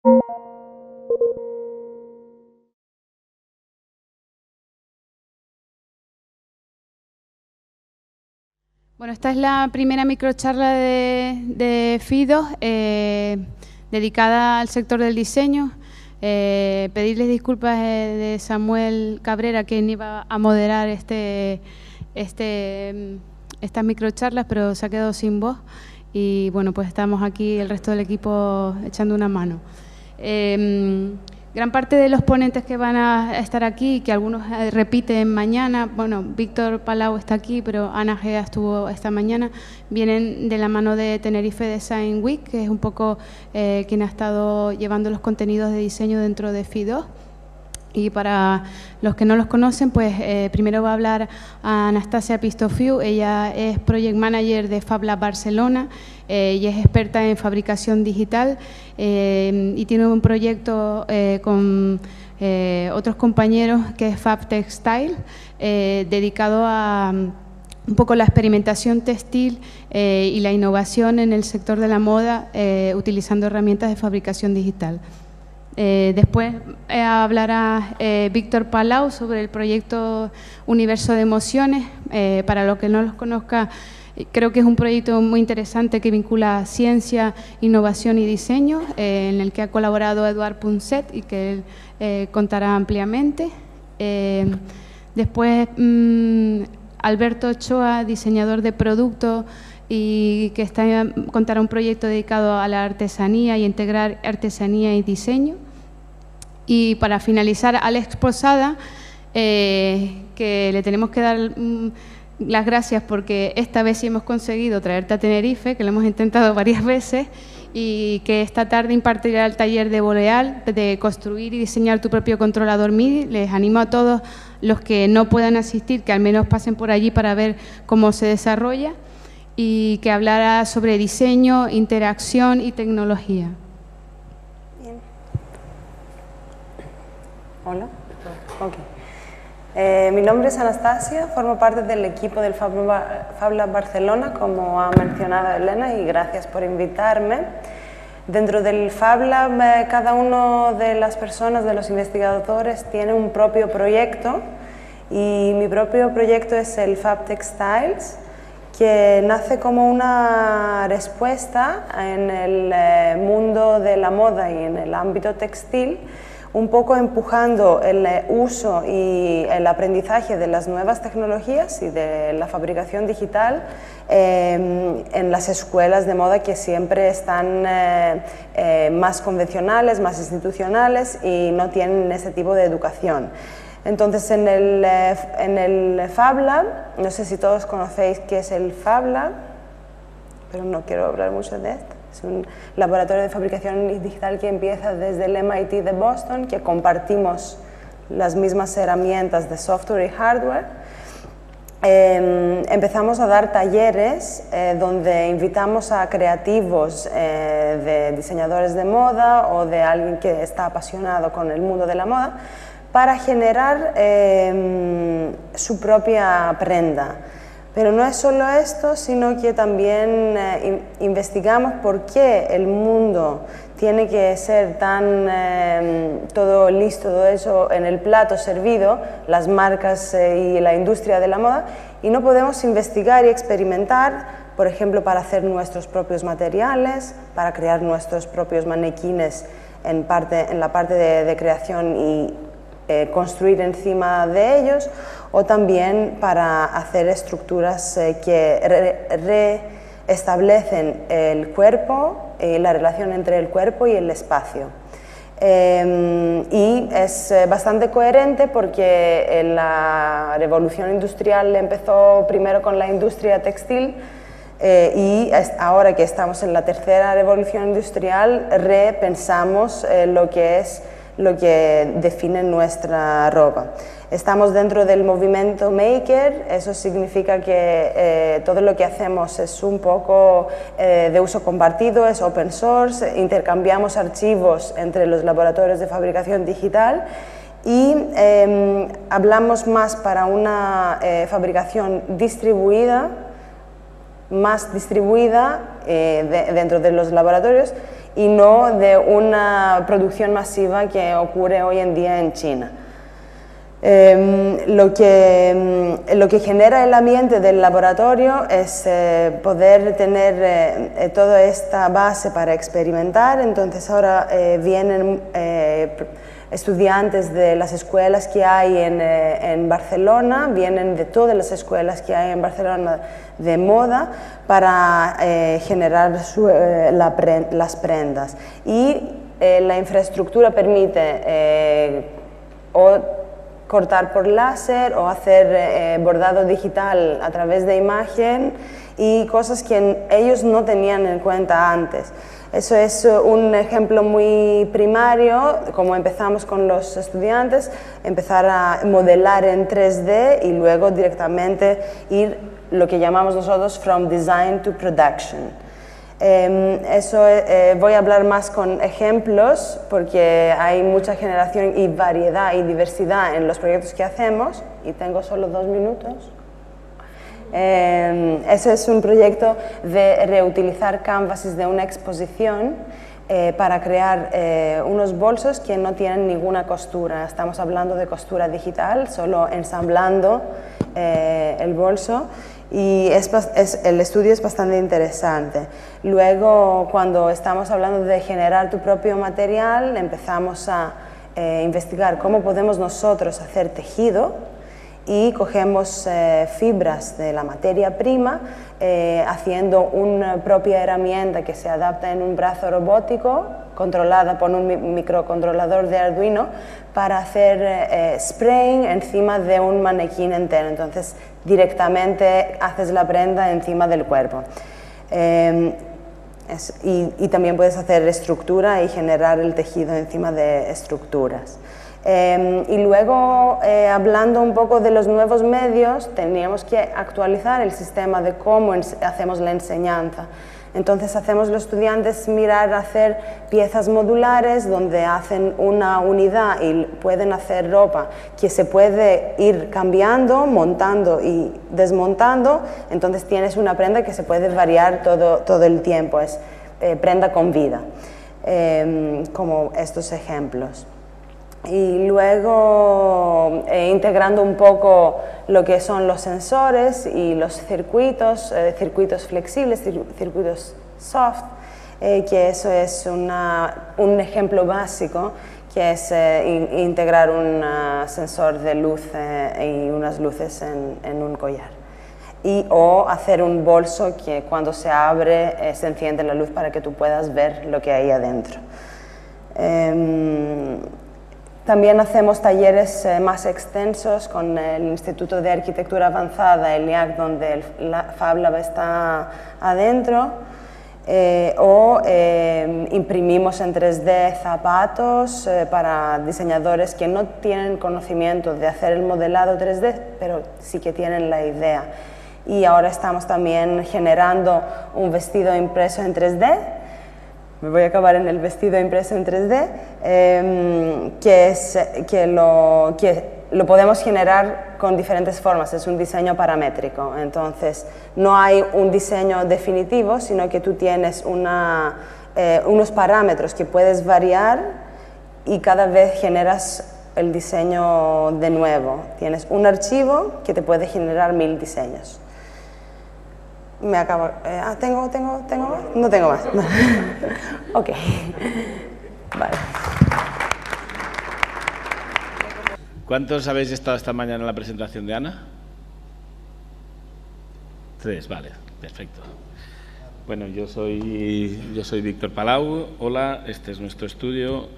Bueno, esta es la primera microcharla de FIDO dedicada al sector del diseño. Pedirles disculpas de Samuel Cabrera, quien iba a moderar estas microcharlas, pero se ha quedado sin voz. Y bueno, pues estamos aquí el resto del equipo echando una mano. Gran parte de los ponentes que van a estar aquí, que algunos repiten mañana, bueno, Víctor Palau está aquí, pero Ana Gea estuvo esta mañana, vienen de la mano de Tenerife Design Week, que es un poco quien ha estado llevando los contenidos de diseño dentro de FIDO. Y para los que no los conocen, pues primero va a hablar a Anastasia Pistofiu. Ella es Project Manager de Fab Lab Barcelona y es experta en fabricación digital y tiene un proyecto con otros compañeros que es Fab Textile, dedicado a un poco la experimentación textil y la innovación en el sector de la moda utilizando herramientas de fabricación digital. Después hablará Víctor Palau sobre el proyecto Universo de Emociones. Para los que no los conozca, creo que es un proyecto muy interesante que vincula ciencia, innovación y diseño, en el que ha colaborado Eduard Punset y que él contará ampliamente. Después Alberto Ochoa, diseñador de producto, y que contará un proyecto dedicado a la artesanía y integrar artesanía y diseño. Y para finalizar, Alex Posada, que le tenemos que dar las gracias porque esta vez sí hemos conseguido traerte a Tenerife, que lo hemos intentado varias veces, y que esta tarde impartirá el taller de Boreal, de construir y diseñar tu propio controlador MIDI. Les animo a todos los que no puedan asistir, que al menos pasen por allí para ver cómo se desarrolla, y que hablará sobre diseño, interacción y tecnología. Bien. Hola. Okay. Mi nombre es Anastasia, formo parte del equipo del Fab Lab Barcelona, como ha mencionado Elena, y gracias por invitarme. Dentro del Fab Lab, cada uno de las personas, de los investigadores, tiene un propio proyecto, y mi propio proyecto es el Fab Textiles, que nace como una respuesta en el mundo de la moda y en el ámbito textil, un poco empujando el uso y el aprendizaje de las nuevas tecnologías y de la fabricación digital en las escuelas de moda, que siempre están más convencionales, más institucionales y no tienen ese tipo de educación. Entonces, en el Fab Lab, no sé si todos conocéis qué es el Fab Lab, pero no quiero hablar mucho de esto. Es un laboratorio de fabricación digital que empieza desde el MIT de Boston, que compartimos las mismas herramientas de software y hardware. Empezamos a dar talleres donde invitamos a creativos de diseñadores de moda o de alguien que está apasionado con el mundo de la moda, para generar su propia prenda. Pero no es solo esto, sino que también investigamos por qué el mundo tiene que ser tan todo listo, todo eso en el plato servido, las marcas y la industria de la moda, y no podemos investigar y experimentar, por ejemplo, para hacer nuestros propios materiales, para crear nuestros propios manequines en la parte de creación y construir encima de ellos, o también para hacer estructuras que restablecen el cuerpo y la relación entre el cuerpo y el espacio. Y es bastante coherente porque la revolución industrial empezó primero con la industria textil, y ahora que estamos en la tercera revolución industrial repensamos lo que define nuestra ropa. Estamos dentro del movimiento Maker, eso significa que todo lo que hacemos es un poco de uso compartido, es open source, intercambiamos archivos entre los laboratorios de fabricación digital y hablamos más para una fabricación distribuida más distribuida dentro de los laboratorios y no de una producción masiva que ocurre hoy en día en China. Lo que genera el ambiente del laboratorio es poder tener toda esta base para experimentar. Entonces ahora vienen estudiantes de las escuelas que hay en Barcelona, vienen de todas las escuelas que hay en Barcelona de moda para generar las prendas. Y la infraestructura permite cortar por láser o hacer bordado digital a través de imagen y cosas que ellos no tenían en cuenta antes. Eso es un ejemplo muy primario, como empezamos con los estudiantes, empezar a modelar en 3D y luego directamente ir lo que llamamos nosotros from design to production. Voy a hablar más con ejemplos porque hay mucha generación y variedad y diversidad en los proyectos que hacemos y tengo solo 2 minutos. Eso es un proyecto de reutilizar canvases de una exposición para crear unos bolsos que no tienen ninguna costura. Estamos hablando de costura digital, solo ensamblando el bolso. Y el estudio es bastante interesante. Luego, cuando estamos hablando de generar tu propio material, empezamos a investigar cómo podemos nosotros hacer tejido y cogemos fibras de la materia prima haciendo una propia herramienta que se adapta en un brazo robótico controlada por un microcontrolador de Arduino para hacer spraying encima de un manequín entero. Entonces, directamente haces la prenda encima del cuerpo. Y también puedes hacer estructura y generar el tejido encima de estructuras. Y luego, hablando un poco de los nuevos medios, teníamos que actualizar el sistema de cómo hacemos la enseñanza. Entonces hacemos los estudiantes mirar a hacer piezas modulares donde hacen una unidad y pueden hacer ropa que se puede ir cambiando, montando y desmontando. Entonces tienes una prenda que se puede variar todo el tiempo, es prenda con vida, como estos ejemplos. Y luego integrando un poco lo que son los sensores y los circuitos flexibles, circuitos soft, que eso es un ejemplo básico, que es integrar un sensor de luz y unas luces en un collar. O hacer un bolso que cuando se abre se enciende la luz para que tú puedas ver lo que hay adentro. También hacemos talleres más extensos con el Instituto de Arquitectura Avanzada, el IAC, donde la Fab Lab está adentro, imprimimos en 3D zapatos para diseñadores que no tienen conocimiento de hacer el modelado 3D, pero sí que tienen la idea. Y ahora estamos también generando un vestido impreso en 3D. Me voy a acabar en el vestido impreso en 3D, que lo podemos generar con diferentes formas, es un diseño paramétrico. Entonces, no hay un diseño definitivo, sino que tú tienes unos parámetros que puedes variar y cada vez generas el diseño de nuevo. Tienes un archivo que te puede generar 1000 diseños. Me acabo. ¿Tengo más? No tengo más. Ok. Vale. ¿Cuántos habéis estado esta mañana en la presentación de Ana? 3, vale, perfecto. Bueno, yo soy Víctor Palau. Hola, este es nuestro estudio.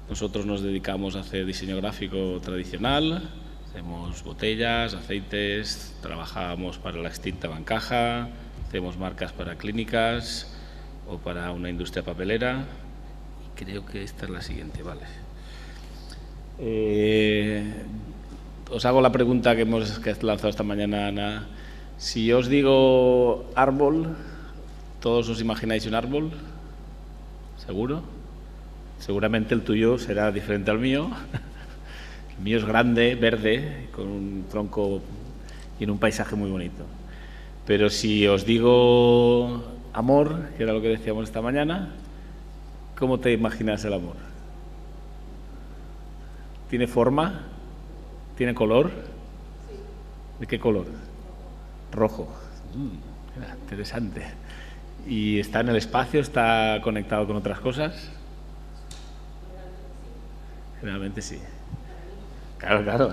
Nosotros nos dedicamos a hacer diseño gráfico tradicional. Hacemos botellas, aceites, trabajamos para la extinta Bancaja, hacemos marcas para clínicas o para una industria papelera. Y creo que esta es la siguiente, vale. Os hago la pregunta que hemos lanzado esta mañana, Ana. Si yo os digo árbol, ¿todos os imagináis un árbol? ¿Seguro? Seguramente el tuyo será diferente al mío. El mío es grande, verde, con un tronco y en un paisaje muy bonito. Pero si os digo amor, que era lo que decíamos esta mañana, ¿cómo te imaginas el amor? ¿Tiene forma? ¿Tiene color? Sí. ¿De qué color? Rojo. Mira, interesante. ¿Y está en el espacio? ¿Está conectado con otras cosas? Generalmente sí. Claro, claro.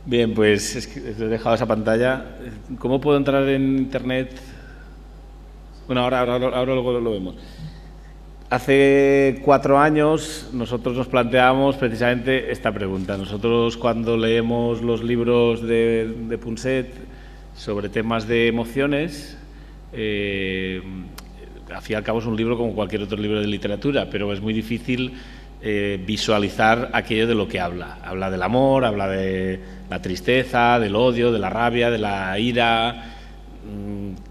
Bien, pues es que os he dejado esa pantalla. ¿Cómo puedo entrar en Internet? Bueno, ahora luego lo vemos. Hace 4 años nosotros nos planteamos precisamente esta pregunta. Nosotros cuando leemos los libros de Punset sobre temas de emociones, al fin y al cabo es un libro como cualquier otro libro de literatura, pero es muy difícil visualizar aquello de lo que habla. Habla del amor, habla de la tristeza, del odio, de la rabia, de la ira.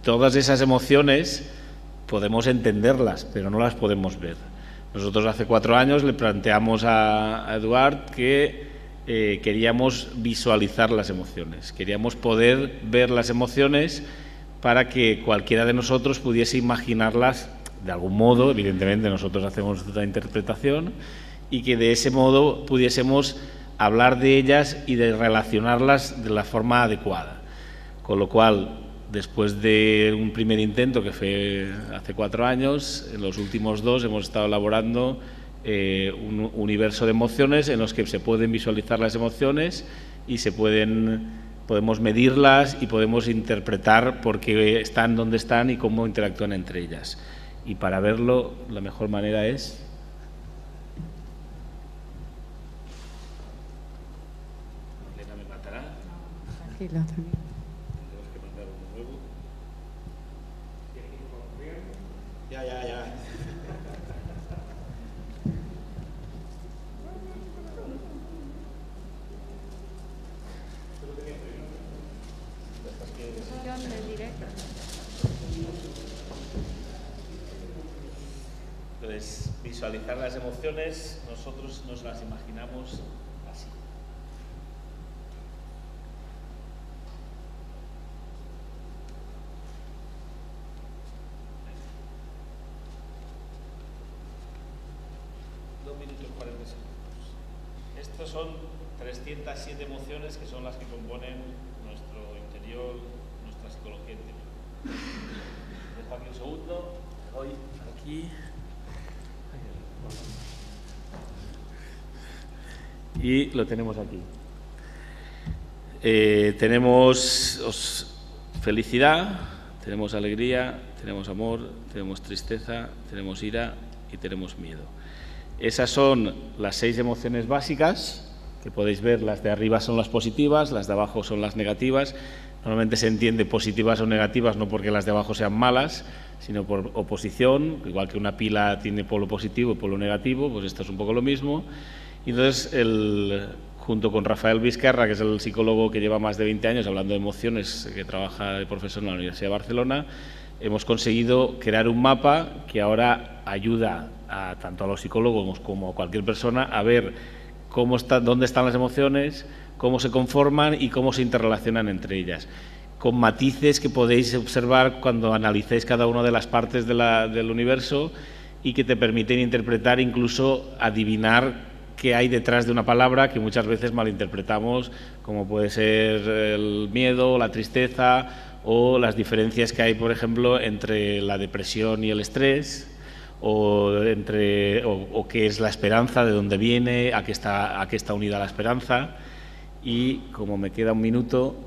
Todas esas emociones podemos entenderlas, pero no las podemos ver. Nosotros hace 4 años le planteamos a Eduard que queríamos visualizar las emociones, queríamos poder ver las emociones para que cualquiera de nosotros pudiese imaginarlas de algún modo. Evidentemente nosotros hacemos otra interpretación, y que de ese modo pudiésemos hablar de ellas y de relacionarlas de la forma adecuada. Con lo cual, después de un primer intento que fue hace 4 años, en los últimos 2 hemos estado elaborando un universo de emociones en los que se pueden visualizar las emociones y podemos medirlas y podemos interpretar por qué están donde están y cómo interactúan entre ellas. Y para verlo, la mejor manera es... Elena me matará. Tranquilo, tranquilo. Ya. Entonces, visualizar las emociones, nosotros nos las imaginamos así. Estos son 307 emociones que son las que componen nuestro interior, nuestra psicología interior. Dejo aquí un segundo, voy aquí. Y lo tenemos aquí. Tenemos felicidad, tenemos alegría, tenemos amor, tenemos tristeza, tenemos ira y tenemos miedo. Esas son las 6 emociones básicas, que podéis ver. Las de arriba son las positivas, las de abajo son las negativas. Normalmente se entiende positivas o negativas no porque las de abajo sean malas, sino por oposición. Igual que una pila tiene polo positivo y polo negativo, pues esto es un poco lo mismo. Y entonces, junto con Rafael Vizquerra, que es el psicólogo que lleva más de 20 años hablando de emociones, que trabaja de profesor en la Universidad de Barcelona, hemos conseguido crear un mapa que ahora ayuda tanto a los psicólogos como a cualquier persona a ver dónde están las emociones, cómo se conforman y cómo se interrelacionan entre ellas, con matices que podéis observar cuando analicéis cada una de las partes del universo y que te permiten interpretar, incluso adivinar qué hay detrás de una palabra que muchas veces malinterpretamos, como puede ser el miedo, la tristeza o las diferencias que hay, por ejemplo, entre la depresión y el estrés, o qué es la esperanza, de dónde viene, a qué está unida la esperanza. Y como me queda un minuto,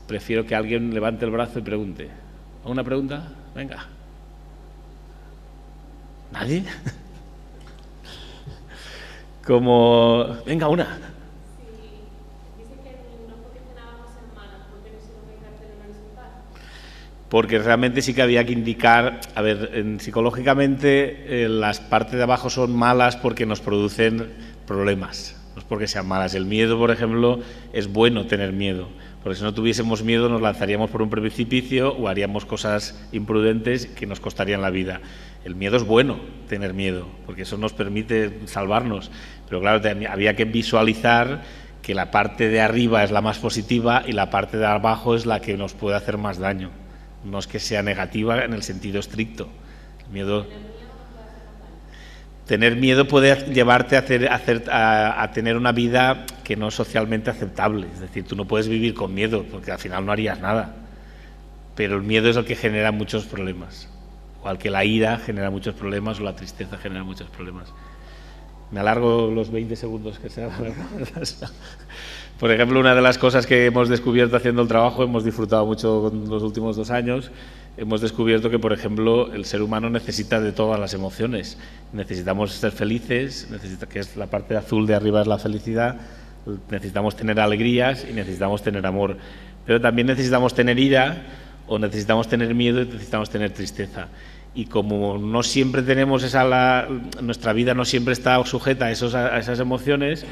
prefiero que alguien levante el brazo y pregunte. ¿Alguna pregunta? Venga. ¿Nadie? Venga, una. Porque realmente sí que había que indicar, a ver, psicológicamente las partes de abajo son malas porque nos producen problemas, no es porque sean malas. El miedo, por ejemplo, es bueno tener miedo, porque si no tuviésemos miedo nos lanzaríamos por un precipicio o haríamos cosas imprudentes que nos costarían la vida. El miedo es bueno, tener miedo, porque eso nos permite salvarnos, pero claro, había que visualizar que la parte de arriba es la más positiva y la parte de abajo es la que nos puede hacer más daño. No es que sea negativa en el sentido estricto. Tener miedo puede llevarte a tener una vida que no es socialmente aceptable. Es decir, tú no puedes vivir con miedo porque al final no harías nada. Pero el miedo es el que genera muchos problemas. Igual que la ira genera muchos problemas o la tristeza genera muchos problemas. Me alargo los 20 segundos que sea. Por ejemplo, una de las cosas que hemos descubierto haciendo el trabajo, hemos disfrutado mucho con los últimos 2 años, hemos descubierto que, por ejemplo, el ser humano necesita de todas las emociones. Necesitamos ser felices, que es la parte azul de arriba es la felicidad, necesitamos tener alegrías y necesitamos tener amor. Pero también necesitamos tener ira, o necesitamos tener miedo y necesitamos tener tristeza. Y como no siempre tenemos nuestra vida no siempre está sujeta a esas emociones,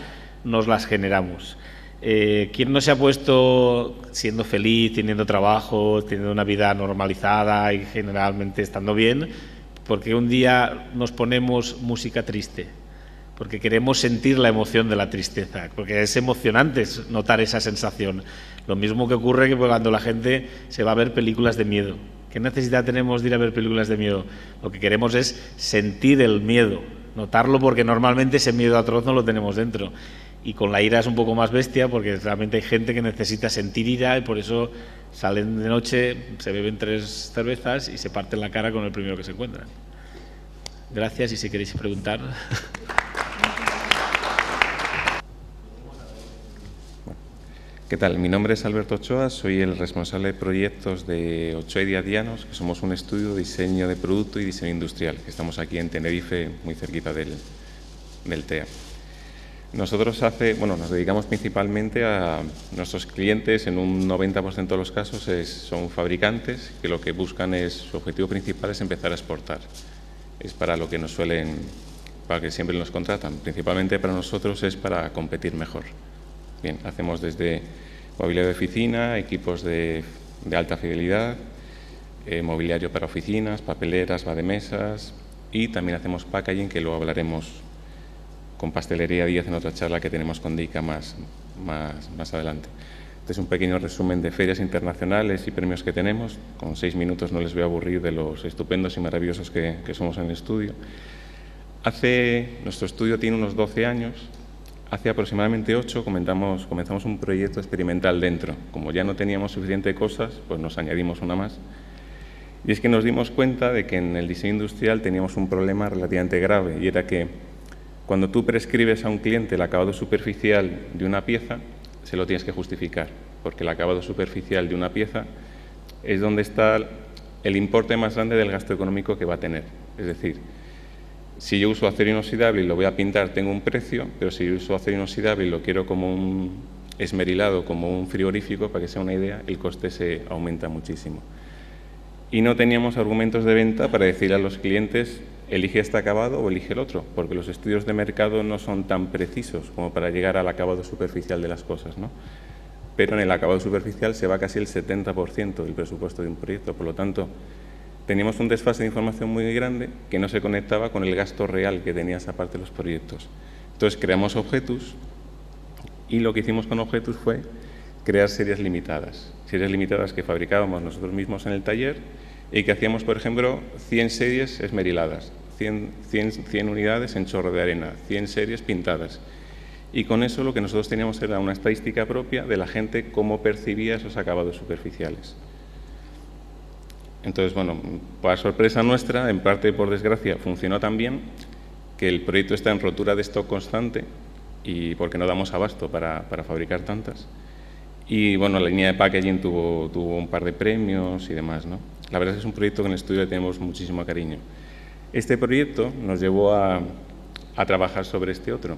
nos las generamos. ¿Quién no se ha puesto siendo feliz, teniendo trabajo, teniendo una vida normalizada y generalmente estando bien, porque un día nos ponemos música triste? Porque queremos sentir la emoción de la tristeza, porque es emocionante notar esa sensación. Lo mismo que ocurre que cuando la gente se va a ver películas de miedo. ¿Qué necesidad tenemos de ir a ver películas de miedo? Lo que queremos es sentir el miedo, notarlo, porque normalmente ese miedo atroz no lo tenemos dentro. Y con la ira es un poco más bestia, porque realmente hay gente que necesita sentir ira y por eso salen de noche, se beben 3 cervezas y se parten la cara con el primero que se encuentran. Gracias, y si queréis preguntar. ¿Qué tal? Mi nombre es Alberto Ochoa, soy el responsable de proyectos de Ochoa y Diadianos, que somos un estudio de diseño de producto y diseño industrial, que estamos aquí en Tenerife, muy cerquita del TEA. Nosotros nos dedicamos principalmente a nuestros clientes, en un 90% de los casos son fabricantes que lo que buscan su objetivo principal es empezar a exportar. Es para lo que para que siempre nos contratan. Principalmente para nosotros es para competir mejor. Bien, hacemos desde mobiliario de oficina, equipos de alta fidelidad, mobiliario para oficinas, papeleras, vademesas, y también hacemos packaging, que luego hablaremos con Pastelería 10 en otra charla que tenemos con Dica más adelante. Este es un pequeño resumen de ferias internacionales y premios que tenemos. Con 6 minutos no les voy a aburrir de los estupendos y maravillosos que somos en el estudio. Nuestro estudio tiene unos 12 años. Hace aproximadamente 8 comenzamos un proyecto experimental dentro. Como ya no teníamos suficiente cosas, pues nos añadimos una más. Y es que nos dimos cuenta de que en el diseño industrial teníamos un problema relativamente grave, y era que cuando tú prescribes a un cliente el acabado superficial de una pieza, se lo tienes que justificar, porque el acabado superficial de una pieza es donde está el importe más grande del gasto económico que va a tener. Es decir, si yo uso acero inoxidable y lo voy a pintar, tengo un precio, pero si yo uso acero inoxidable y lo quiero como un esmerilado, como un frigorífico, para que sea una idea, el coste se aumenta muchísimo. Y no teníamos argumentos de venta para decirle a los clientes, elige este acabado o elige el otro, porque los estudios de mercado no son tan precisos como para llegar al acabado superficial de las cosas, ¿no? Pero en el acabado superficial se va casi el 70% del presupuesto de un proyecto, por lo tanto, teníamos un desfase de información muy grande que no se conectaba con el gasto real que tenía esa parte de los proyectos. Entonces creamos Objetus, y lo que hicimos con Objetus fue crear series limitadas que fabricábamos nosotros mismos en el taller y que hacíamos, por ejemplo, 100 series esmeriladas, 100 unidades en chorro de arena, 100 series pintadas. Y con eso lo que nosotros teníamos era una estadística propia de la gente, cómo percibía esos acabados superficiales. Entonces, bueno, para sorpresa nuestra, en parte por desgracia, funcionó tan bien que el proyecto está en rotura de stock constante, y porque no damos abasto para fabricar tantas. Y bueno, la línea de packaging tuvo un par de premios y demás, ¿no? La verdad es que es un proyecto que en el estudio le tenemos muchísimo cariño. Este proyecto nos llevó a trabajar sobre este otro,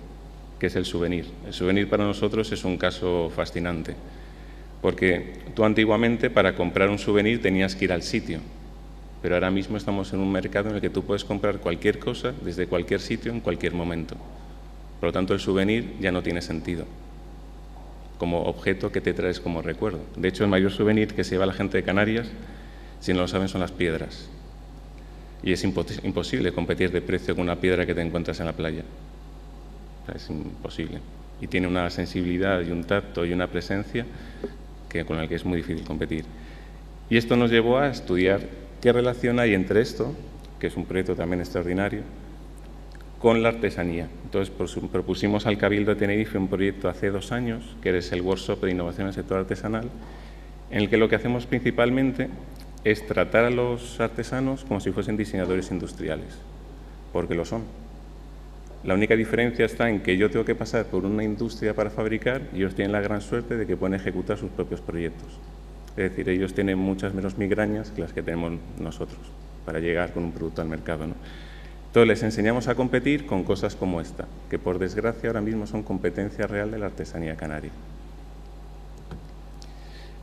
que es el souvenir. El souvenir para nosotros es un caso fascinante, porque tú antiguamente para comprar un souvenir tenías que ir al sitio, pero ahora mismo estamos en un mercado en el que tú puedes comprar cualquier cosa desde cualquier sitio en cualquier momento. Por lo tanto, el souvenir ya no tiene sentido como objeto que te traes como recuerdo. De hecho, el mayor souvenir que se lleva la gente de Canarias, si no lo saben, son las piedras. Y es imposible competir de precio con una piedra que te encuentras en la playa. Es imposible. y tiene una sensibilidad y un tacto y una presencia con el que es muy difícil competir. Y esto nos llevó a estudiar qué relación hay entre esto, que es un proyecto también extraordinario, con la artesanía. Entonces propusimos al Cabildo de Tenerife un proyecto hace 2 años, que es el Workshop de Innovación en el Sector Artesanal, en el que lo que hacemos principalmente es tratar a los artesanos como si fuesen diseñadores industriales, porque lo son. La única diferencia está en que yo tengo que pasar por una industria para fabricar y ellos tienen la gran suerte de que pueden ejecutar sus propios proyectos. Es decir, ellos tienen muchas menos migrañas que las que tenemos nosotros para llegar con un producto al mercado, ¿no? Entonces les enseñamos a competir con cosas como esta, que por desgracia ahora mismo son competencia real de la artesanía canaria.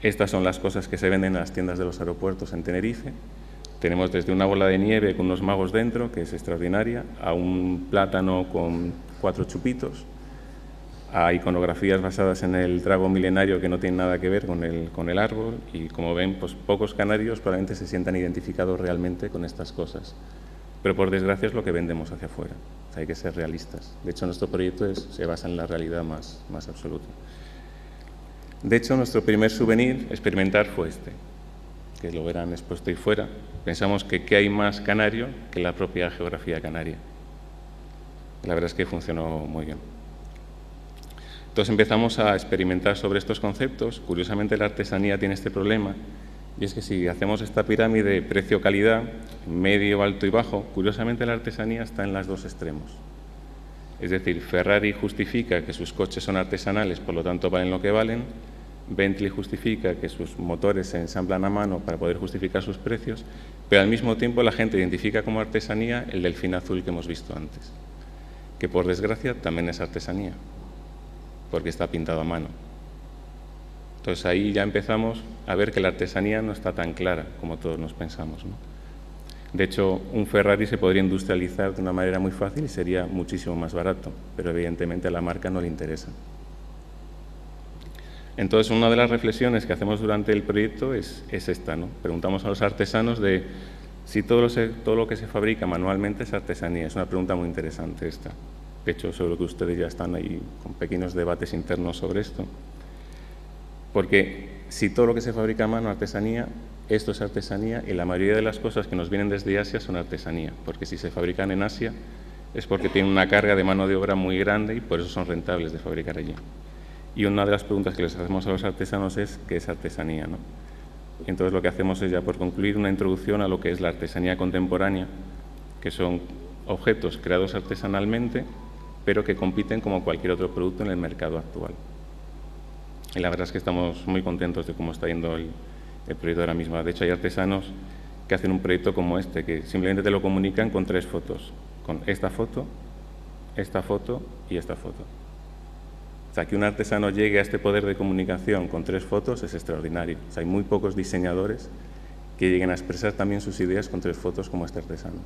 Estas son las cosas que se venden en las tiendas de los aeropuertos en Tenerife. Tenemos desde una bola de nieve con unos magos dentro, que es extraordinaria, a un plátano con 4 chupitos, a iconografías basadas en el dragón milenario que no tienen nada que ver con el árbol, y como ven, pues pocos canarios probablemente se sientan identificados realmente con estas cosas. Pero por desgracia es lo que vendemos hacia afuera. O sea, hay que ser realistas. De hecho, nuestro proyecto se basa en la realidad más absoluta. De hecho, nuestro primer souvenir experimental fue este, que lo verán expuesto ahí fuera. Pensamos que ¿qué hay más canario que la propia geografía canaria? La verdad es que funcionó muy bien. Entonces empezamos a experimentar sobre estos conceptos. Curiosamente, la artesanía tiene este problema, y es que si hacemos esta pirámide precio-calidad, medio, alto y bajo, curiosamente la artesanía está en los 2 extremos. Es decir, Ferrari justifica que sus coches son artesanales, por lo tanto valen lo que valen. Bentley justifica que sus motores se ensamblan a mano para poder justificar sus precios, pero al mismo tiempo la gente identifica como artesanía el delfín azul que hemos visto antes, que por desgracia también es artesanía, porque está pintado a mano. Entonces ahí ya empezamos a ver que la artesanía no está tan clara como todos nos pensamos, ¿no? De hecho, un Ferrari se podría industrializar de una manera muy fácil y sería muchísimo más barato, pero evidentemente a la marca no le interesa. Entonces, una de las reflexiones que hacemos durante el proyecto es esta, ¿no? Preguntamos a los artesanos de si todo lo que se fabrica manualmente es artesanía. Es una pregunta muy interesante esta. De hecho, seguro que ustedes ya están ahí con pequeños debates internos sobre esto. Porque si todo lo que se fabrica a mano es artesanía, esto es artesanía, y la mayoría de las cosas que nos vienen desde Asia son artesanía, porque si se fabrican en Asia es porque tienen una carga de mano de obra muy grande y por eso son rentables de fabricar allí. Y una de las preguntas que les hacemos a los artesanos es ¿qué es artesanía, ¿no? Entonces lo que hacemos es, ya por concluir, una introducción a lo que es la artesanía contemporánea, que son objetos creados artesanalmente, pero que compiten como cualquier otro producto en el mercado actual. Y la verdad es que estamos muy contentos de cómo está yendo el proyecto ahora mismo. De hecho, hay artesanos que hacen un proyecto como este, que simplemente te lo comunican con 3 fotos, con esta foto y esta foto. O sea, que un artesano llegue a este poder de comunicación con 3 fotos es extraordinario. O sea, hay muy pocos diseñadores que lleguen a expresar también sus ideas con 3 fotos como este artesano.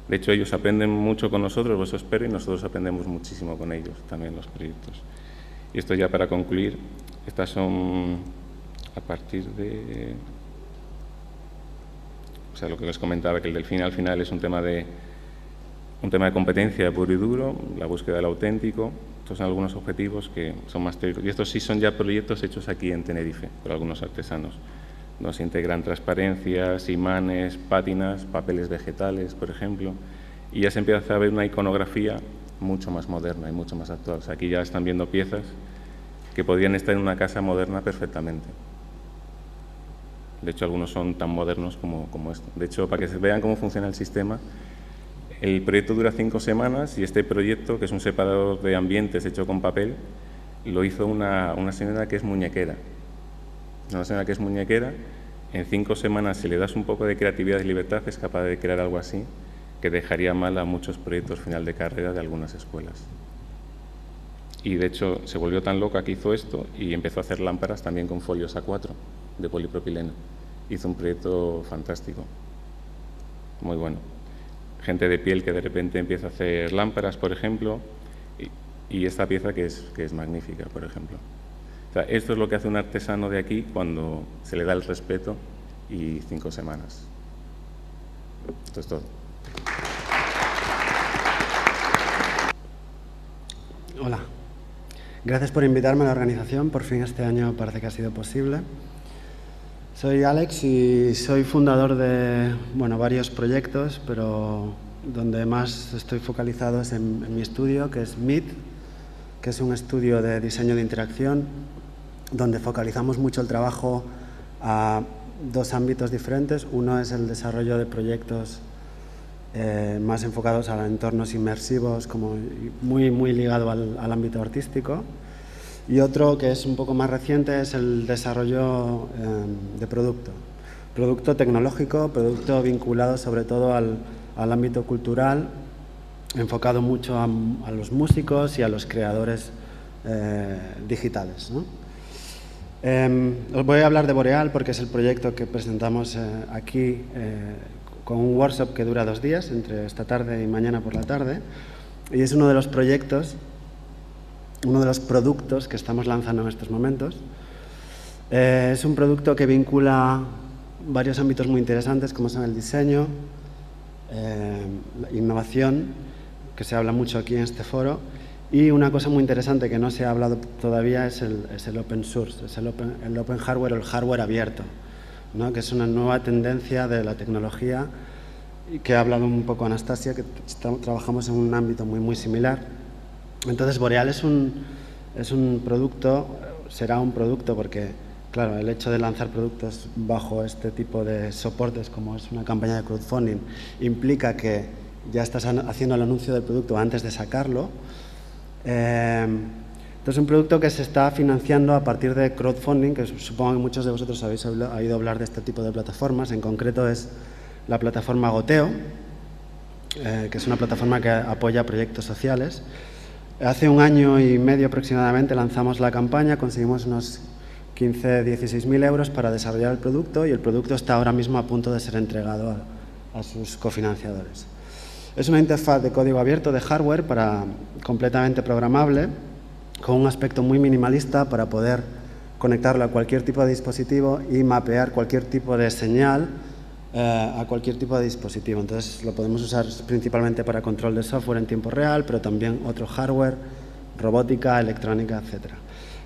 De hecho, ellos aprenden mucho con nosotros, eso espero, y nosotros aprendemos muchísimo con ellos también los proyectos. Y esto ya para concluir, estas son a partir de... O sea, lo que les comentaba, que el delfín al final es un tema de competencia puro y duro, la búsqueda del auténtico. Estos son algunos objetivos que son más teóricos. Y estos sí son ya proyectos hechos aquí en Tenerife, por algunos artesanos. Nos integran transparencias, imanes, pátinas, papeles vegetales, por ejemplo. Y ya se empieza a ver una iconografía mucho más moderna y mucho más actual. O sea, aquí ya están viendo piezas que podrían estar en una casa moderna perfectamente. De hecho, algunos son tan modernos como esto. De hecho, para que se vean cómo funciona el sistema, el proyecto dura 5 semanas y este proyecto, que es un separador de ambientes hecho con papel, lo hizo una señora que es muñequera. Una señora que es muñequera, en 5 semanas, si le das un poco de creatividad y libertad, es capaz de crear algo así, que dejaría mal a muchos proyectos final de carrera de algunas escuelas. Y de hecho se volvió tan loca que hizo esto y empezó a hacer lámparas también con folios A4 de polipropileno. Hizo un proyecto fantástico, muy bueno. Gente de piel que de repente empieza a hacer lámparas, por ejemplo, y esta pieza que es magnífica, por ejemplo. O sea, esto es lo que hace un artesano de aquí cuando se le da el respeto y 5 semanas. Esto es todo. Hola. Gracias por invitarme a la organización, por fin este año parece que ha sido posible. Soy Alex y soy fundador de varios proyectos, pero donde más estoy focalizado es en mi estudio, que es MIT, que es un estudio de diseño de interacción, donde focalizamos mucho el trabajo a dos ámbitos diferentes. Uno es el desarrollo de proyectos más enfocados a entornos inmersivos, como muy ligado al ámbito artístico. Y otro, que es un poco más reciente, es el desarrollo de producto tecnológico, producto vinculado sobre todo al ámbito cultural, enfocado mucho a los músicos y a los creadores digitales, ¿no? Os voy a hablar de Boreal porque es el proyecto que presentamos aquí con un workshop que dura 2 días, entre esta tarde y mañana por la tarde, y es uno de los proyectos, uno de los productos que estamos lanzando en estos momentos. Es un producto que vincula varios ámbitos muy interesantes, como son el diseño, la innovación, que se habla mucho aquí en este foro, y una cosa muy interesante que no se ha hablado todavía es el open source, es el open hardware o el hardware abierto, ¿no? Que es una nueva tendencia de la tecnología y que ha hablado un poco Anastasia, que trabajamos en un ámbito muy similar. Entonces, Boreal es un producto, será un producto porque, claro, el hecho de lanzar productos bajo este tipo de soportes, como es una campaña de crowdfunding, implica que ya estás haciendo el anuncio del producto antes de sacarlo. Entonces, un producto que se está financiando a partir de crowdfunding, que supongo que muchos de vosotros habéis oído hablar de este tipo de plataformas. En concreto es la plataforma Goteo, que es una plataforma que apoya proyectos sociales. Hace 1 año y medio aproximadamente lanzamos la campaña, conseguimos unos 16.000 euros para desarrollar el producto y el producto está ahora mismo a punto de ser entregado a sus cofinanciadores. Es una interfaz de código abierto de hardware completamente programable, con un aspecto muy minimalista para poder conectarlo a cualquier tipo de dispositivo y mapear cualquier tipo de señal a cualquier tipo de dispositivo. Entonces lo podemos usar principalmente para control de software en tiempo real, pero también otro hardware, robótica, electrónica, etc.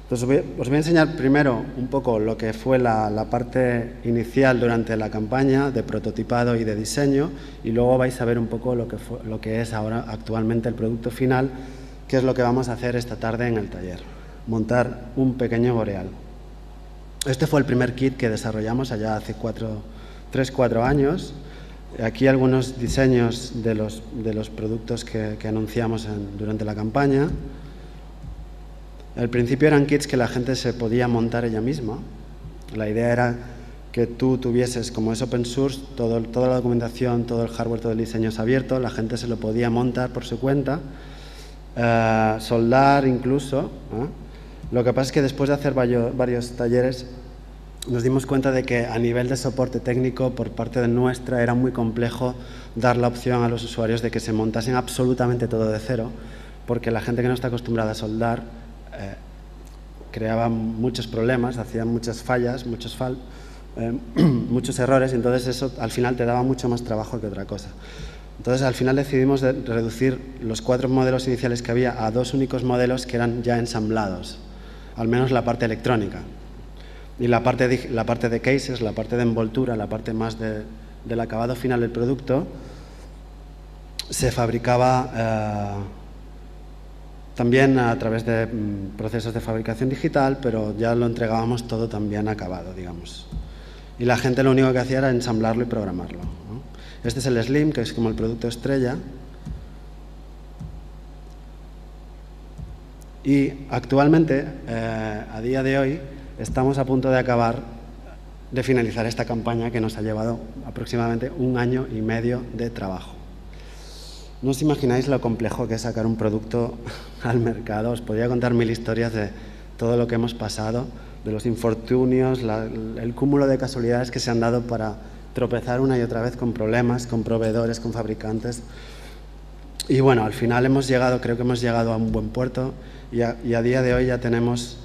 Entonces os voy a enseñar primero un poco lo que fue la parte inicial durante la campaña de prototipado y de diseño, y luego vais a ver un poco lo que es ahora actualmente el producto final, que es lo que vamos a hacer esta tarde en el taller, montar un pequeño Boreal. Este fue el primer kit que desarrollamos allá hace 3-4 años. Aquí algunos diseños de los productos que anunciamos durante la campaña. Al principio eran kits que la gente se podía montar ella misma. La idea era que tú tuvieses, como es open source, toda la documentación, todo el hardware, todo el diseño es abierto, la gente se lo podía montar por su cuenta, soldar incluso, ¿eh? Lo que pasa es que después de hacer varios talleres nos dimos cuenta de que a nivel de soporte técnico por parte de nuestra era muy complejo dar la opción a los usuarios de que se montasen absolutamente todo de cero, porque la gente que no está acostumbrada a soldar creaba muchos problemas, hacía muchas fallas, muchos errores, y entonces eso al final te daba mucho más trabajo que otra cosa. Entonces al final decidimos reducir los 4 modelos iniciales que había a 2 únicos modelos que eran ya ensamblados, al menos la parte electrónica. Y la parte de cases, la parte de envoltura, la parte más del acabado final del producto, se fabricaba también a través de procesos de fabricación digital, pero ya lo entregábamos todo también acabado, digamos. Y la gente lo único que hacía era ensamblarlo y programarlo, ¿no? Este es el Slim, que es como el producto estrella. Y actualmente, a día de hoy, estamos a punto de finalizar esta campaña que nos ha llevado aproximadamente 1 año y medio de trabajo. No os imagináis lo complejo que es sacar un producto al mercado. Os podría contar 1000 historias de todo lo que hemos pasado, de los infortunios, el cúmulo de casualidades que se han dado para tropezar una y otra vez con problemas, con proveedores, con fabricantes. Y bueno, al final creo que hemos llegado a un buen puerto y a día de hoy ya tenemos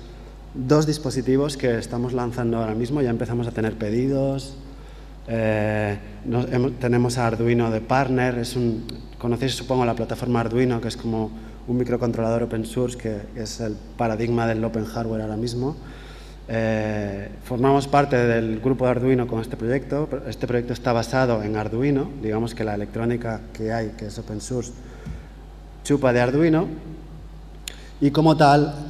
2 dispositivos que estamos lanzando ahora mismo. Ya empezamos a tener pedidos, tenemos a Arduino de partner, conocéis, supongo, la plataforma Arduino, que es como un microcontrolador open source, que es el paradigma del open hardware ahora mismo. Formamos parte del grupo de Arduino con este proyecto. Este proyecto está basado en Arduino, digamos que la electrónica que hay, que es open source, chupa de Arduino, y como tal,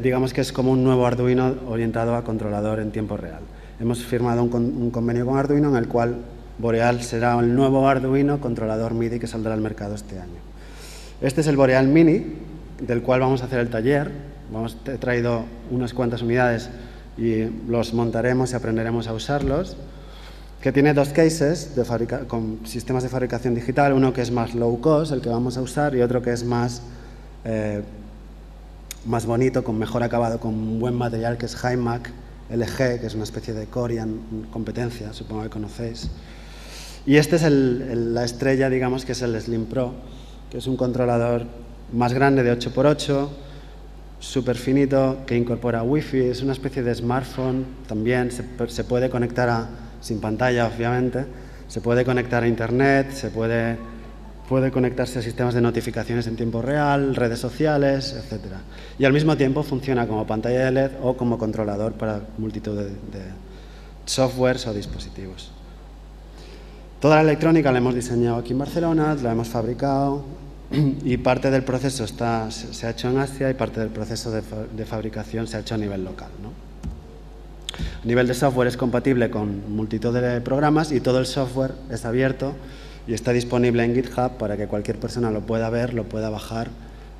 digamos que es como un nuevo Arduino orientado a controlador en tiempo real. Hemos firmado un convenio con Arduino en el cual Boreal será el nuevo Arduino controlador MIDI que saldrá al mercado este año. Este es el Boreal Mini, del cual vamos a hacer el taller. He traído unas cuantas unidades y los montaremos y aprenderemos a usarlos, que tiene dos cases con sistemas de fabricación digital, uno que es más low cost, el que vamos a usar, y otro que es más bonito, con mejor acabado, con un buen material, que es HiMac LG, que es una especie de Corian competencia, supongo que conocéis. Y este es la estrella, digamos, que es el Slim Pro, que es un controlador más grande de 8×8, súper finito, que incorpora Wi-Fi, es una especie de smartphone también, se puede conectar sin pantalla, obviamente, se puede conectar a Internet, puede conectarse a sistemas de notificaciones en tiempo real, redes sociales, etc. Y al mismo tiempo funciona como pantalla de LED o como controlador para multitud de softwares o dispositivos. Toda la electrónica la hemos diseñado aquí en Barcelona, la hemos fabricado, y parte del proceso se ha hecho en Asia y parte del proceso de fabricación se ha hecho a nivel local, ¿no? A nivel de software es compatible con multitud de programas y todo el software es abierto y está disponible en GitHub para que cualquier persona lo pueda ver, lo pueda bajar,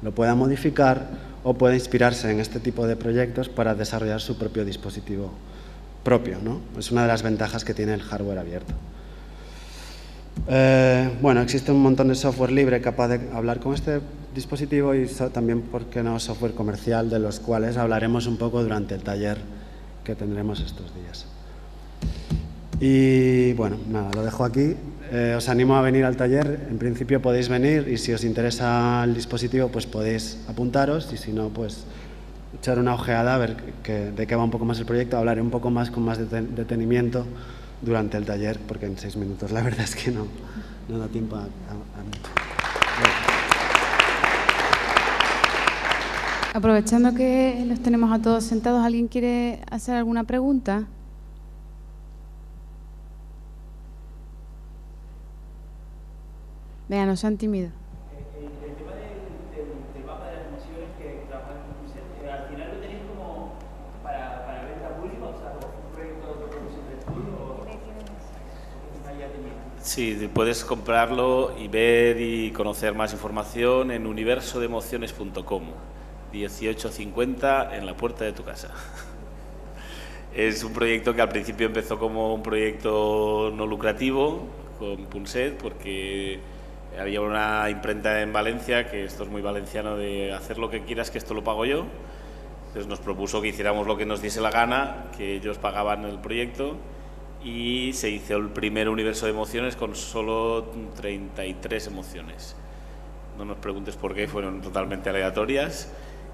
lo pueda modificar o pueda inspirarse en este tipo de proyectos para desarrollar su propio dispositivo propio, ¿no? Es una de las ventajas que tiene el hardware abierto. Bueno, existe un montón de software libre capaz de hablar con este dispositivo y también, ¿por qué no?, software comercial, de los cuales hablaremos un poco durante el taller que tendremos estos días. Y bueno, nada, lo dejo aquí. Os animo a venir al taller. En principio podéis venir y si os interesa el dispositivo pues podéis apuntaros y si no, pues echar una ojeada a ver de qué va un poco más el proyecto. Hablaré un poco más con más detenimiento durante el taller, porque en 6 minutos la verdad es que no da tiempo a Aprovechando que los tenemos a todos sentados, ¿alguien quiere hacer alguna pregunta? Vean, no sean tímidos. El tema del mapa de las emociones que trabajan en Pulset, al final lo tenéis como para venta pública, o sea, como un proyecto de producción de estudio, o ya tenéis. Sí, puedes comprarlo y ver y conocer más información en universodeemociones.com, 1850 en la puerta de tu casa. Es un proyecto que al principio empezó como un proyecto no lucrativo con Pulset, porque había una imprenta en Valencia, que esto es muy valenciano, de hacer lo que quieras, que esto lo pago yo. Entonces nos propuso que hiciéramos lo que nos diese la gana, que ellos pagaban el proyecto, y se hizo el primer universo de emociones con solo 33 emociones. No nos preguntes por qué, fueron totalmente aleatorias,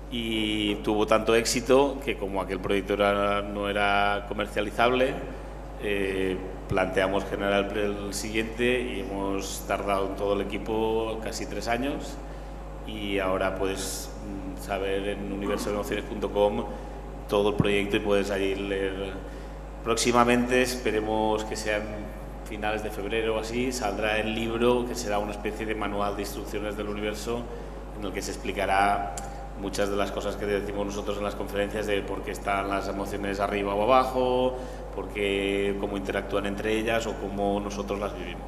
y tuvo tanto éxito que, como aquel proyecto no era comercializable, planteamos generar el siguiente y hemos tardado en todo el equipo casi 3 años, y ahora puedes saber en universodeemociones.com todo el proyecto y puedes ahí leer. Próximamente, esperemos que sean finales de febrero o así, saldrá el libro, que será una especie de manual de instrucciones del universo, en el que se explicará muchas de las cosas que decimos nosotros en las conferencias, de por qué están las emociones arriba o abajo, por qué, cómo interactúan entre ellas o cómo nosotros las vivimos.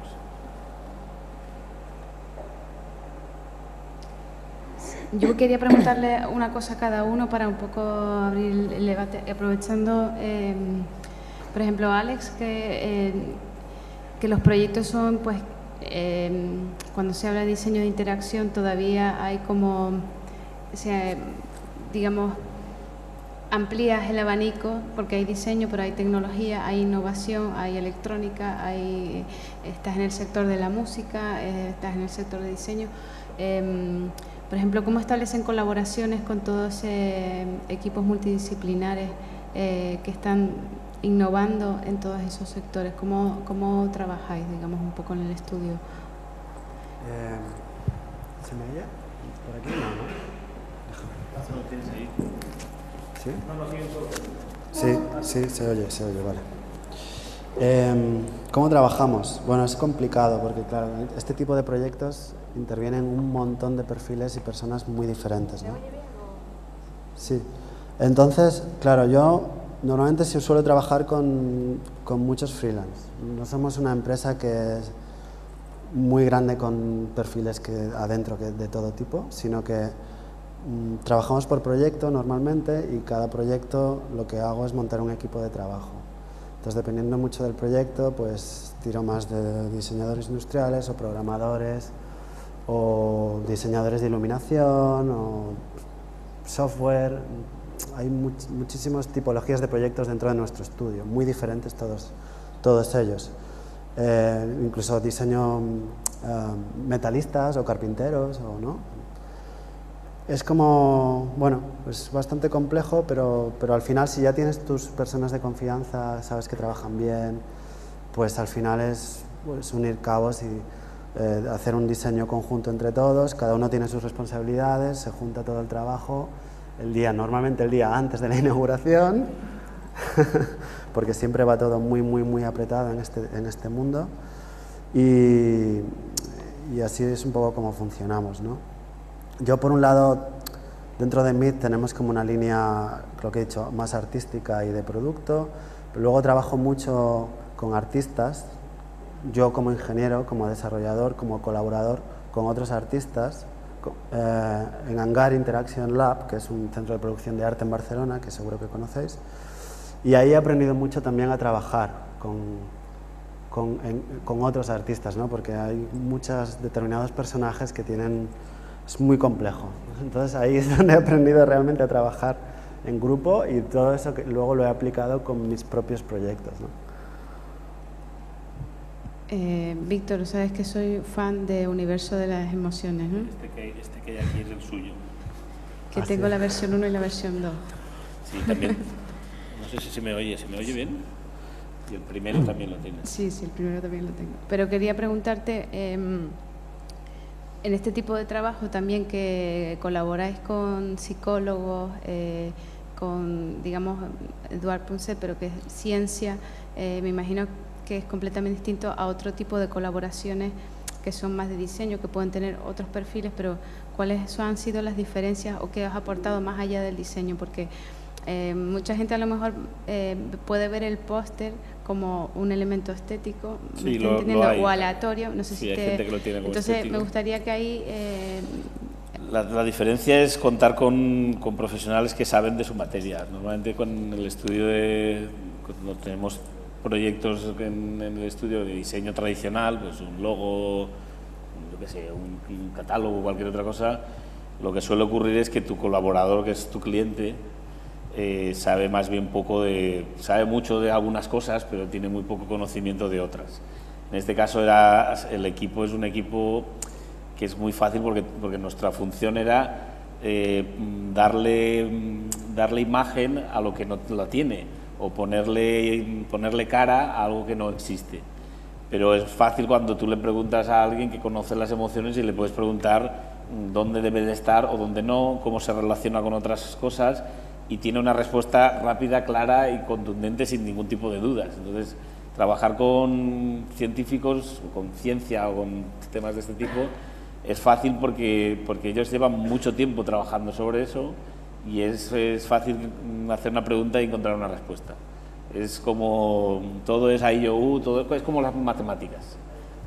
Yo quería preguntarle una cosa a cada uno para un poco abrir el debate, aprovechando, por ejemplo, Alex, que los proyectos son, pues, cuando se habla de diseño de interacción todavía hay como, digamos, amplías el abanico, porque hay diseño, pero hay tecnología, hay innovación, hay electrónica, estás en el sector de la música, estás en el sector de diseño. Por ejemplo, ¿cómo establecen colaboraciones con todos equipos multidisciplinares que están innovando en todos esos sectores? ¿Cómo trabajáis, digamos, un poco en el estudio? ¿Se me oye? ¿Por aquí? No, ¿no? ¿Lo tienes ahí? ¿Sí? No, lo siguen todos. Sí, se oye, vale. ¿Cómo trabajamos? Bueno, es complicado porque, claro, este tipo de proyectos intervienen un montón de perfiles y personas muy diferentes, ¿no? Sí. Entonces, claro, yo normalmente suelo trabajar con muchos freelance. No somos una empresa que es muy grande con perfiles adentro de todo tipo, sino que trabajamos por proyecto normalmente y cada proyecto lo que hago es montar un equipo de trabajo. Entonces, dependiendo mucho del proyecto, pues tiro más de diseñadores industriales o programadores o diseñadores de iluminación o software. Hay muchísimas tipologías de proyectos dentro de nuestro estudio, muy diferentes todos ellos. Incluso diseño metalistas o carpinteros, o ¿no? Es como, bueno, es bastante complejo, pero al final si ya tienes tus personas de confianza, sabes que trabajan bien, pues al final es pues, unir cabos y hacer un diseño conjunto entre todos, cada uno tiene sus responsabilidades, se junta todo el trabajo, normalmente el día antes de la inauguración, porque siempre va todo muy apretado en este mundo, y así es un poco como funcionamos, ¿no? Yo, por un lado, dentro de MIT tenemos como una línea, creo que he dicho, más artística y de producto, pero luego trabajo mucho con artistas, yo como ingeniero, como desarrollador, como colaborador con otros artistas, en Hangar Interaction Lab, que es un centro de producción de arte en Barcelona, que seguro que conocéis, y ahí he aprendido mucho también a trabajar con otros artistas, ¿no? Porque hay muchos determinados personajes que tienen... Es muy complejo. Entonces ahí es donde he aprendido realmente a trabajar en grupo y todo eso que luego lo he aplicado con mis propios proyectos, ¿no? Víctor, sabes que soy fan de Universo de las Emociones, ¿no? Este que hay aquí es el suyo. Que tengo la versión 1 y la versión 2. Sí, también. No sé si se me oye bien. Y el primero también lo tienes. Sí, el primero también lo tengo. Pero quería preguntarte... en este tipo de trabajo también que colaboráis con psicólogos, con, digamos, Eduard Punset, pero que es ciencia, me imagino que es completamente distinto a otro tipo de colaboraciones que son más de diseño, que pueden tener otros perfiles, pero ¿cuáles han sido las diferencias o qué has aportado más allá del diseño? Porque mucha gente a lo mejor puede ver el póster como un elemento estético, sí, lo hay. O aleatorio, no sé sí, si hay gente que lo tiene como entonces estético. Me gustaría que ahí... La diferencia es contar con profesionales que saben de su materia. Normalmente con el estudio cuando tenemos proyectos en el estudio de diseño tradicional, pues un logo, yo qué sé, un catálogo o cualquier otra cosa, lo que suele ocurrir es que tu colaborador, que es tu cliente, sabe más bien sabe mucho de algunas cosas, pero tiene muy poco conocimiento de otras. En este caso el equipo es un equipo que es muy fácil porque nuestra función era darle imagen a lo que no la tiene o ponerle cara a algo que no existe. Pero es fácil cuando tú le preguntas a alguien que conoce las emociones y le puedes preguntar dónde debe de estar o dónde no, cómo se relaciona con otras cosas, y tiene una respuesta rápida, clara y contundente sin ningún tipo de dudas. Entonces, trabajar con científicos, con ciencia o con temas de este tipo es fácil porque ellos llevan mucho tiempo trabajando sobre eso y es fácil hacer una pregunta y encontrar una respuesta. Es como, todo es A, I, O, U, todo es como las matemáticas.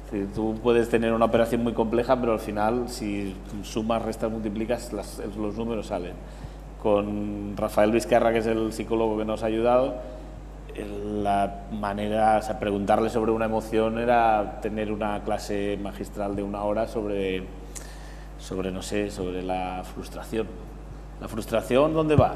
Es decir, tú puedes tener una operación muy compleja, pero al final, si sumas, restas, multiplicas, los números salen. Con Rafael Vizcarra, que es el psicólogo que nos ha ayudado, la manera, o sea, preguntarle sobre una emoción era tener una clase magistral de 1 hora sobre no sé, sobre la frustración. ¿La frustración dónde va?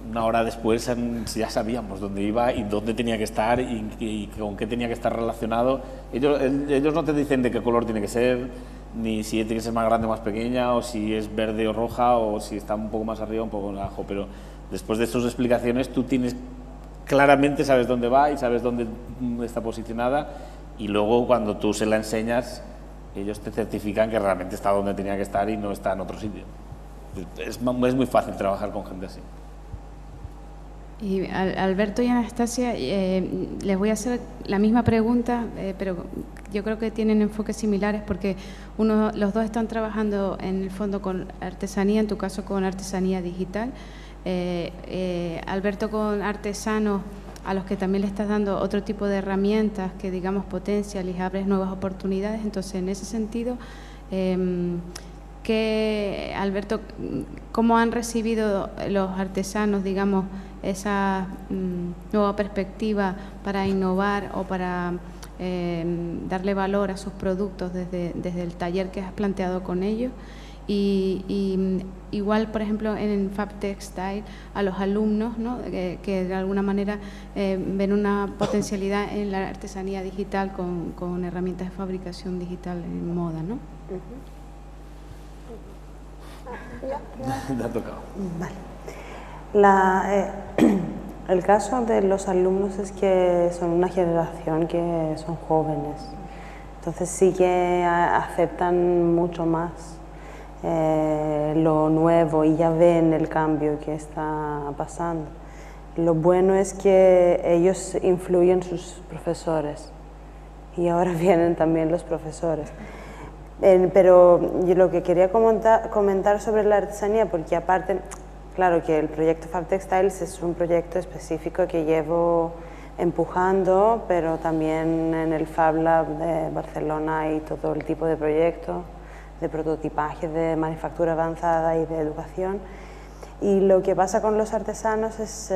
1 hora después ya sabíamos dónde iba y dónde tenía que estar y con qué tenía que estar relacionado. Ellos no te dicen de qué color tiene que ser, ni si tiene que ser más grande o más pequeña, o si es verde o roja, o si está un poco más arriba o un poco más abajo, pero después de estas explicaciones tú claramente sabes dónde va y sabes dónde está posicionada, y luego cuando tú se la enseñas ellos te certifican que realmente está donde tenía que estar y no está en otro sitio. Es muy fácil trabajar con gente así. Y Alberto y Anastasia, les voy a hacer la misma pregunta, pero yo creo que tienen enfoques similares porque los dos están trabajando en el fondo con artesanía, en tu caso con artesanía digital. Alberto con artesanos a los que también le estás dando otro tipo de herramientas que, digamos, potencian y abres nuevas oportunidades. Entonces, en ese sentido, Alberto, ¿cómo han recibido los artesanos, digamos, esa nueva perspectiva para innovar o para darle valor a sus productos desde el taller que has planteado con ellos? Y igual, por ejemplo, en Fab Textile, a los alumnos, ¿no? que de alguna manera ven una potencialidad en la artesanía digital con herramientas de fabricación digital en moda, ¿no? Te ha tocado. Vale. El caso de los alumnos es que son una generación que son jóvenes, entonces sí que aceptan mucho más lo nuevo y ya ven el cambio que está pasando. Lo bueno es que ellos influyen en sus profesores y ahora vienen también los profesores. Pero yo lo que quería comentar sobre la artesanía, porque aparte, claro que el proyecto Fab Textiles es un proyecto específico que llevo empujando, pero también en el Fab Lab de Barcelona hay todo el tipo de proyectos de prototipaje, de manufactura avanzada y de educación. Y lo que pasa con los artesanos es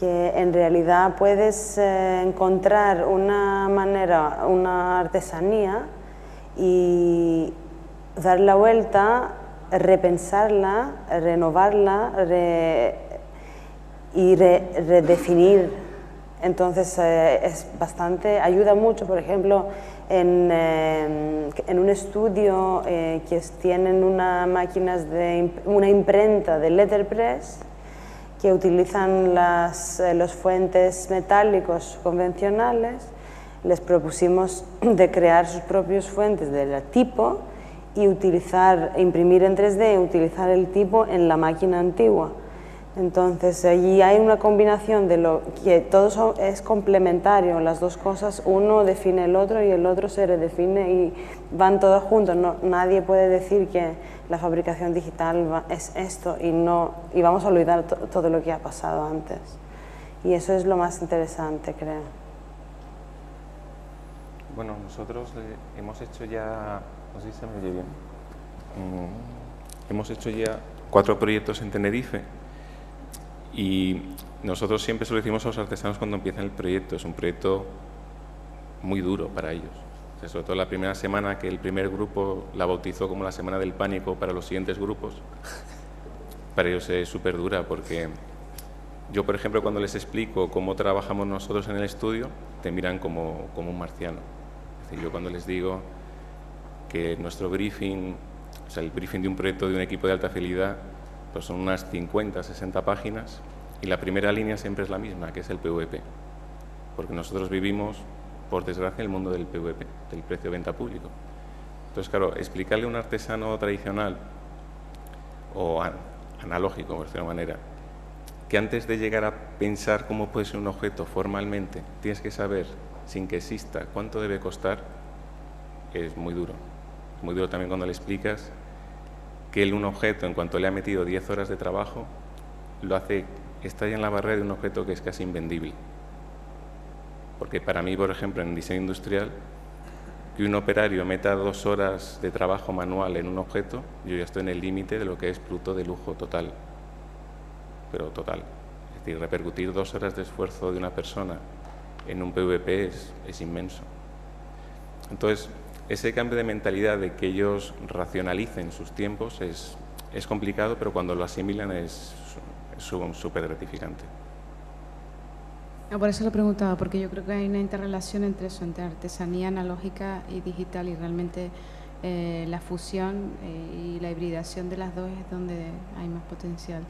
que en realidad puedes encontrar una manera, una artesanía y dar la vuelta, repensarla, renovarla y redefinir. Entonces ayuda mucho, por ejemplo, en un estudio que tienen una imprenta de letterpress que utilizan los fuentes metálicos convencionales. Les propusimos de crear sus propios fuentes de tipo y imprimir en 3D y utilizar el tipo en la máquina antigua. Entonces allí hay una combinación de lo que todo es complementario, las dos cosas, uno define el otro y el otro se redefine y van todos juntos. Nadie puede decir que la fabricación digital es esto y vamos a olvidar todo lo que ha pasado antes. Y eso es lo más interesante, creo. Bueno, nosotros hemos hecho ya, no sé si se me oye bien, hemos hecho ya 4 proyectos en Tenerife y nosotros siempre se lo decimos a los artesanos cuando empiezan el proyecto, es un proyecto muy duro para ellos. O sea, sobre todo la primera semana, que el primer grupo la bautizó como la semana del pánico para los siguientes grupos, para ellos es súper dura porque yo, por ejemplo, cuando les explico cómo trabajamos nosotros en el estudio, te miran como un marciano. Es decir, yo cuando les digo que nuestro briefing, o sea, el briefing de un proyecto de un equipo de alta fidelidad, pues son unas 50, 60 páginas y la primera línea siempre es la misma, que es el PVP. Porque nosotros vivimos, por desgracia, el mundo del PVP, del precio de venta público. Entonces, claro, explicarle a un artesano tradicional o analógico, por decirlo de una manera, que antes de llegar a pensar cómo puede ser un objeto formalmente, tienes que saber, sin que exista, cuánto debe costar, es muy duro. Es muy duro también cuando le explicas que un objeto, en cuanto le ha metido 10 horas de trabajo, está ya en la barrera de un objeto que es casi invendible. Porque para mí, por ejemplo, en diseño industrial, que un operario meta 2 horas de trabajo manual en un objeto, yo ya estoy en el límite de lo que es producto de lujo total. Pero total. Es decir, repercutir 2 horas de esfuerzo de una persona en un PVP es inmenso. Entonces, ese cambio de mentalidad de que ellos racionalicen sus tiempos es complicado, pero cuando lo asimilan es súper gratificante. Por eso lo preguntaba, porque yo creo que hay una interrelación entre eso, entre artesanía analógica y digital, y realmente la fusión y la hibridación de las dos es donde hay más potencial.